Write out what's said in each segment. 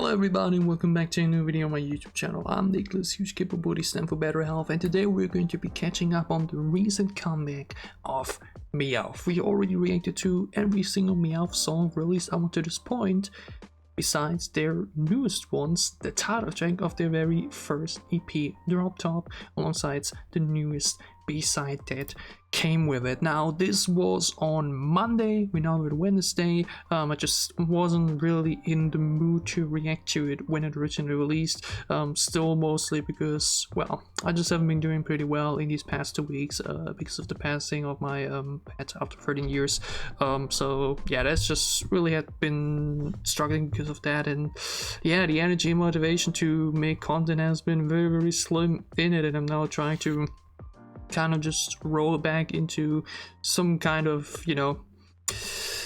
Hello everybody and welcome back to a new video on my YouTube channel. I'm Nicholas, huge capability stand for better health, and today we're going to be catching up on the recent comeback of MEOVV. We already reacted to every single MEOVV song released up to this point, besides their newest ones, the title track of their very first EP, Drop Top, alongside the newest B-side that came with it. Now this was on Monday, we now have Wednesday. I just wasn't really in the mood to react to it when it originally released, still mostly because, well, I just haven't been doing pretty well in these past 2 weeks because of the passing of my pet after 13 years. So yeah, that's just really had been struggling because of that, and yeah, the energy and motivation to make content has been very slim in it, and I'm now trying to kind of just roll back into some kind of, you know,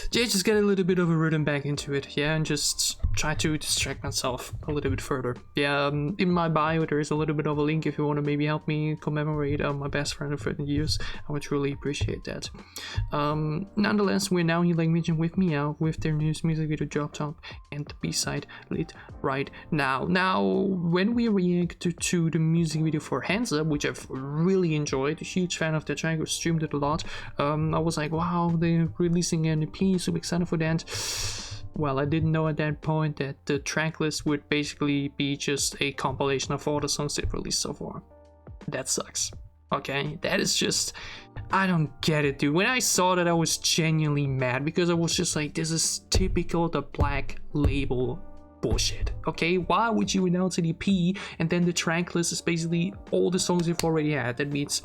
just get a little bit of a rhythm back into it, yeah, and just try to distract myself a little bit further. Yeah, in my bio there is a little bit of a link if you want to maybe help me commemorate my best friend of 13 years. I would really appreciate that. Nonetheless, we're now here, like mentioned, with MEOVV with their newest music video Drop Top and the B-side lit right now. Now, when we reacted to the music video for Hands Up, which I've really enjoyed, a huge fan of the track, I streamed it a lot, I was like, wow, they're releasing an EP, so excited for that. Well, I didn't know at that point that the tracklist would basically be just a compilation of all the songs they've released so far. That sucks. Okay, that is just, I don't get it, dude. When I saw that, I was genuinely mad because I was just like, this is typical the Black Label bullshit. Okay, why would you announce an EP and then the track list is basically all the songs you've already had? That means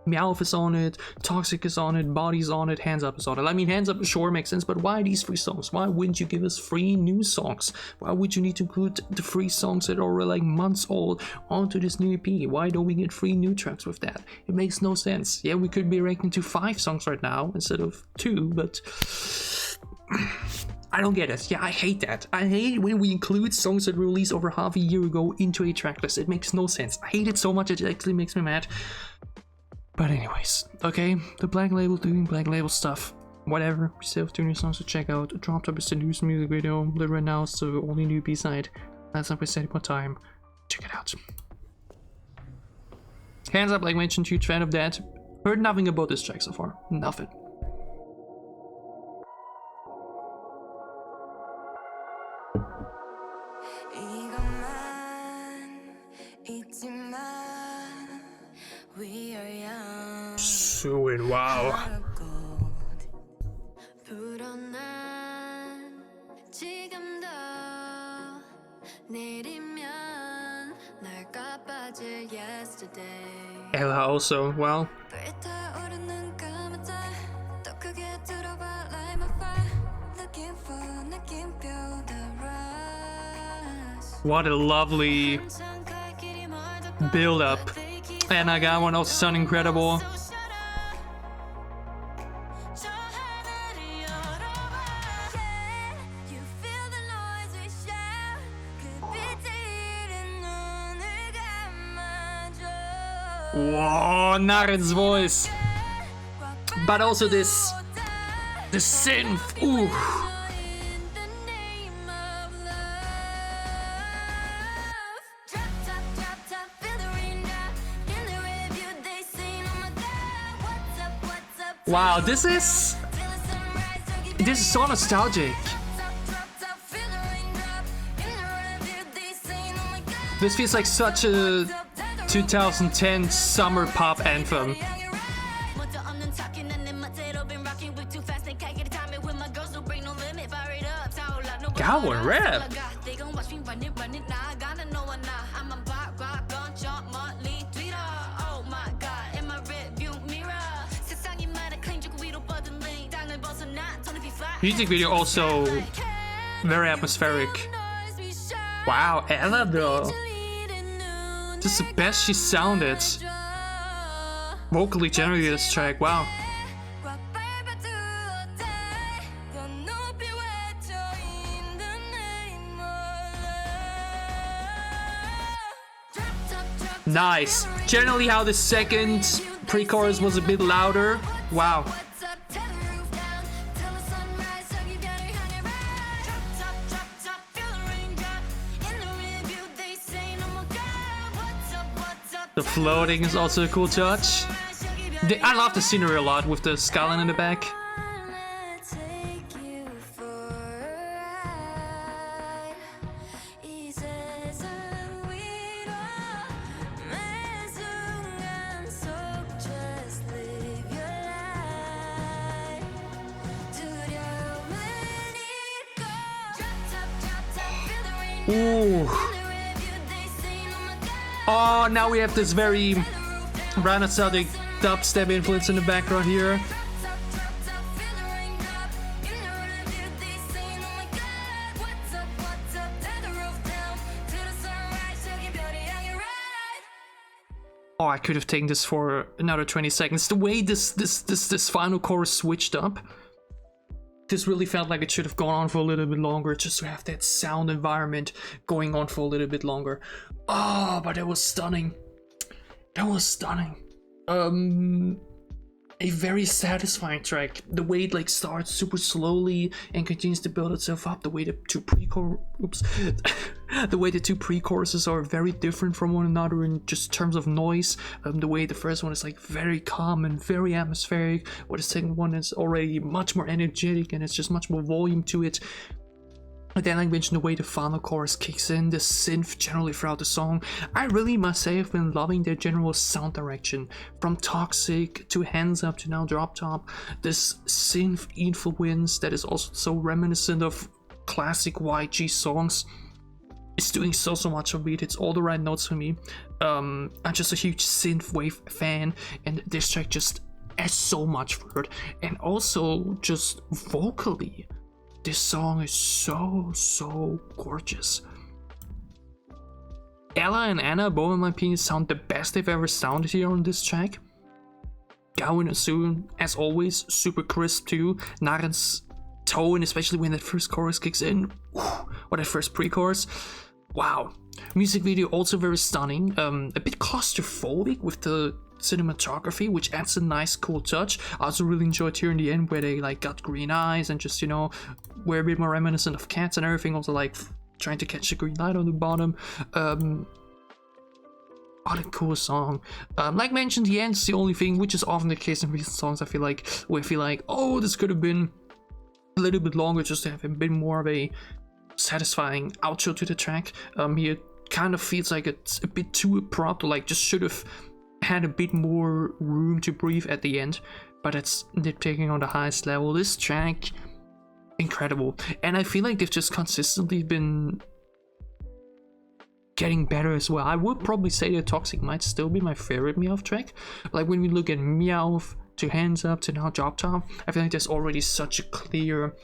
MEOVV is on it, Toxic is on it, Body's on it, Hands Up is on it. I mean, Hands Up sure makes sense, but why these 3 songs? Why wouldn't you give us 3 new songs? Why would you need to include the 3 songs that are like months old onto this new EP? Why don't we get 3 new tracks with that? It makes no sense. Yeah, we could be ranking to 5 songs right now instead of 2, but I don't get it. Yeah, I hate that. I hate when we include songs that were released over half a year ago into a track list. It makes no sense. I hate it so much it actually makes me mad. But anyways, okay, the Black Label doing Black Label stuff. Whatever, we still have 2 new songs to check out. Drop Top is the newest music video, literally right now, it's the only new B-side. That's not wasting more time. Check it out. Hands Up, like mentioned, huge fan of that. Heard nothing about this track so far. Nothing. Suing, wow. Ella also, well. What a lovely build up. And I got one also sound incredible. Whoa, Naren's voice. But also the synth. Ooh. Wow, this is so nostalgic. This feels like such a 2010 summer pop anthem. Got one rap. Music video also very atmospheric. Wow, Ella though. This is the best she sounded. Vocally generated this track, wow. Nice. Generally how the second pre-chorus was a bit louder. Wow. The floating is also a cool touch. I love the scenery a lot with the skyline in the back. Ooh. Oh, now we have this very Renaissance dubstep influence in the background here. Oh, I could have taken this for another 20 seconds. The way this final chorus switched up, this really felt like it should have gone on for a little bit longer, just to have that sound environment going on for a little bit longer. Oh, but that was stunning. That was stunning. A very satisfying track. The way it like starts super slowly and continues to build itself up. The way the two pre-choruses are very different from one another in just terms of noise. The way the first one is like very calm and very atmospheric, while the second one is already much more energetic and it's just much more volume to it. And then I mentioned the way the final chorus kicks in, the synth generally throughout the song. I really must say I've been loving their general sound direction. From Toxic to Hands Up to now Drop Top. This synth influence that is also so reminiscent of classic YG songs. It's doing so much of it. It's all the right notes for me. I'm just a huge synthwave fan, and this track just adds so much for it. And also just vocally, this song is so gorgeous. Ella and Anna, both in my opinion, sound the best they've ever sounded here on this track. Gao and Asun, as always, super crisp too. Naren's tone, especially when that first chorus kicks in, or that first pre-chorus. Wow. Music video also very stunning. A bit claustrophobic with the cinematography, which adds a nice cool touch. I also really enjoyed here in the end where they like got green eyes and just, you know, were a bit more reminiscent of cats and everything. Also like trying to catch the green light on the bottom. What a cool song. Like mentioned, the end's the only thing, which is often the case in recent songs. I feel like oh, this could have been a little bit longer just to have a bit more of a satisfying outro to the track. Here it kind of feels like it's a bit too abrupt, like just should have had a bit more room to breathe at the end, but it's nitpicking on the highest level. This track, incredible, and I feel like they've just consistently been getting better as well. I would probably say that Toxic might still be my favorite MEOVV track. Like when we look at MEOVV to Hands Up to now Drop Top, I feel like there's already such a clear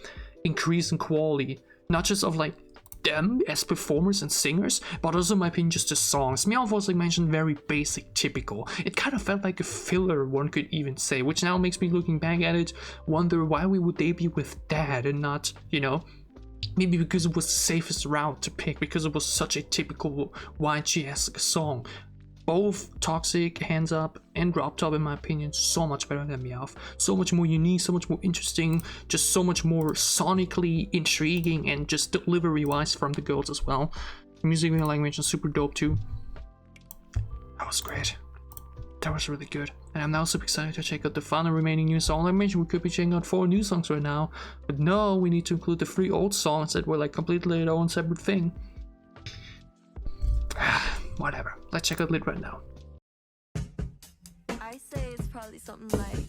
increase in quality, not just of like them as performers and singers, but also in my opinion just the songs. MEOVV was, like mentioned, very basic, typical. It kind of felt like a filler, one could even say, which now makes me, looking back at it, wonder why would they be with that and not, you know, maybe because it was the safest route to pick, because it was such a typical YG-esque song. Both Toxic, Hands Up, and Drop Top, in my opinion, so much better than MEOVV. So much more unique, so much more interesting, just so much more sonically intriguing, and just delivery-wise from the girls as well. The music video, like I mentioned, super dope too. That was great. That was really good. And I'm now super excited to check out the final remaining new songs. Like I mentioned, we could be checking out 4 new songs right now, but no, we need to include the 3 old songs that were like completely their own separate thing. Whatever. Let's check out Lit right now. I say it's probably something like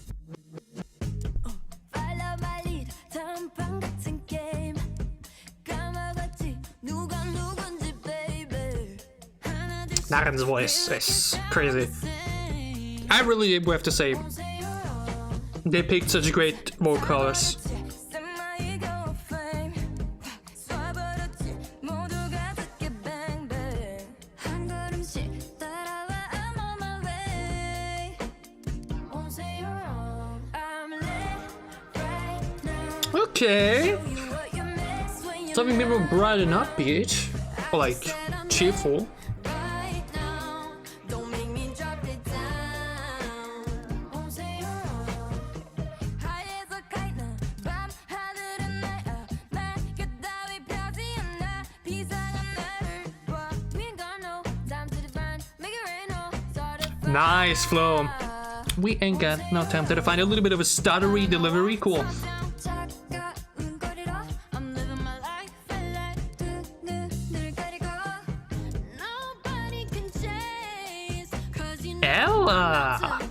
follow my lead, 단판 같은 게임 까먹었지 누가 누군지 baby. Naren's voice is crazy. I really have to say, they picked such great vocals. Okay, something a bit more bright and upbeat, or like cheerful. Nice flow. We ain't got no time to find a little bit of a stuttery delivery. Cool. Ella.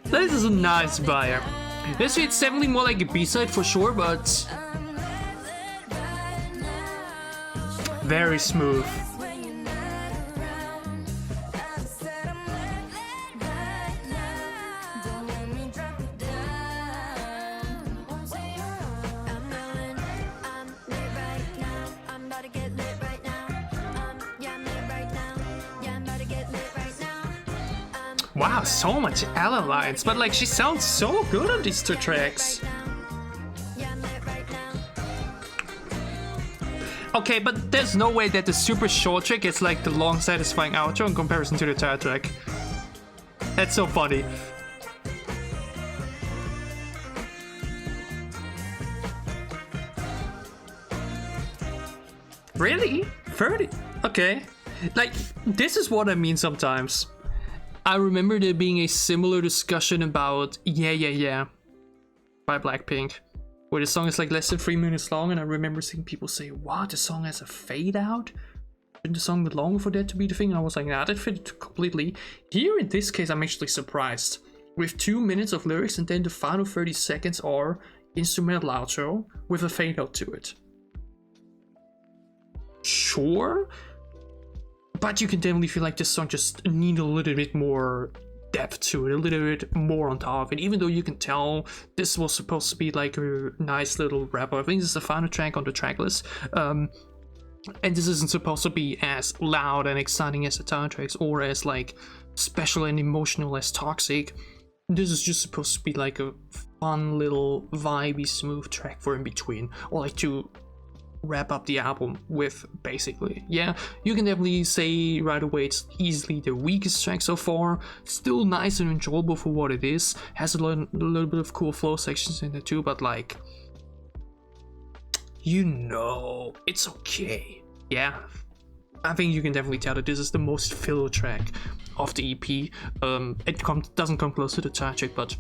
This is a nice buyer. This is definitely more like a B-side for sure, but very smooth. Wow, so much Ella lines, but like she sounds so good on these two tracks. Okay, but there's no way that the super short track is like the long satisfying outro in comparison to the title track. That's so funny. Really? 30? Okay. Like, this is what I mean sometimes. I remember there being a similar discussion about Yeah Yeah Yeah by Blackpink, where the song is like less than 3 minutes long, and I remember seeing people say, what, the song has a fade out? Shouldn't the song be longer for that to be the thing? And I was like, nah, that fit completely. Here in this case, I'm actually surprised. With 2 minutes of lyrics and then the final 30 seconds are instrumental outro with a fade out to it. Sure, but you can definitely feel like this song just needs a little bit more depth to it, a little bit more on top of it, even though you can tell this was supposed to be like a nice little wrap up. I think this is the final track on the track list, and this isn't supposed to be as loud and exciting as the title tracks or as like special and emotional as Toxic. This is just supposed to be like a fun little vibey smooth track for in between, or like to wrap up the album with, basically. Yeah, you can definitely say right away it's easily the weakest track so far. Still nice and enjoyable for what it is. Has a little bit of cool flow sections in it too, but like, you know, it's okay. Yeah, I think you can definitely tell that this is the most filler track of the EP. It doesn't come close to the title track, but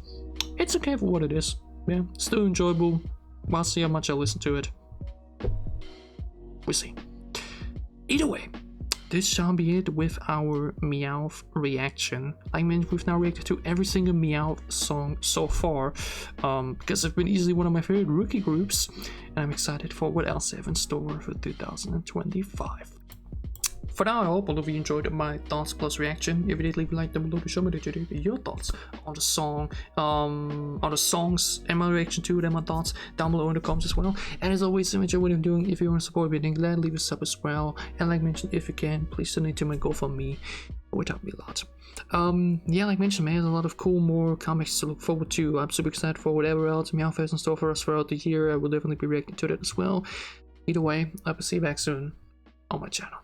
it's okay for what it is. Yeah, still enjoyable. We'll see how much I listen to it. We'll see. Either way, this shall be it with our MEOVV reaction. Like I mentioned, we've now reacted to every single MEOVV song so far, because it's been easily one of my favorite rookie groups, and I'm excited for what else they have in store for 2025. For now, I hope all of you enjoyed my thoughts plus reaction. If you did, leave a like down below to show me that you did your thoughts on the song, on the songs, and my reaction to them, my thoughts down below in the comments as well. And as always, enjoy what I'm doing. If you want to support me, then glad leave a sub as well. And like mentioned, if you can, please donate to my GoFundMe. It would help me a lot. Yeah, like mentioned, man, there's a lot of cool more comics to look forward to. I'm super excited for whatever else MEOVV has in store for us throughout the year. I will definitely be reacting to that as well. Either way, I will see you back soon on my channel.